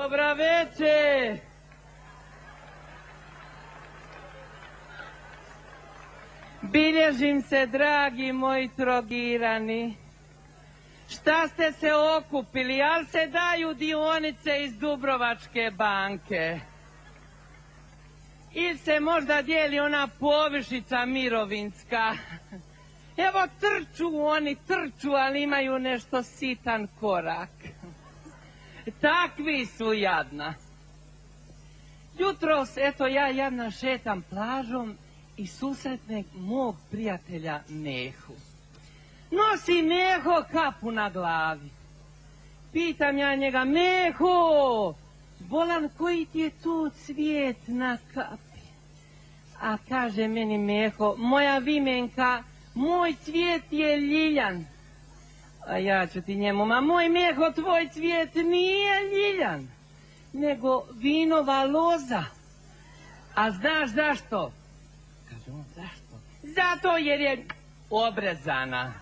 Dobra večer. Bilježim se, dragi moji trogirani. Šta ste se okupili, al se daju dionice iz Dubrovačke banke? Ili se možda dijeli ona povišica mirovinska? Evo oni trču, ali imaju nešto sitan korak. Takvi su jadna. Jutros, eto ja jadna šetam plažom i susretnem mog prijatelja Mehu. Nosi Meho kapu na glavi. Pitam ja njega: Meho, bolan, koji ti je tu cvijet na kapi? A kaže meni Meho: moja Vimenka, moj cvijet je ljiljan. A ja ću ti njemu: ma moj Meho, tvoj cvijet nije ljiljan, nego vinova loza. A znaš zašto? Kaže on: zašto? Zato jer je obrezana.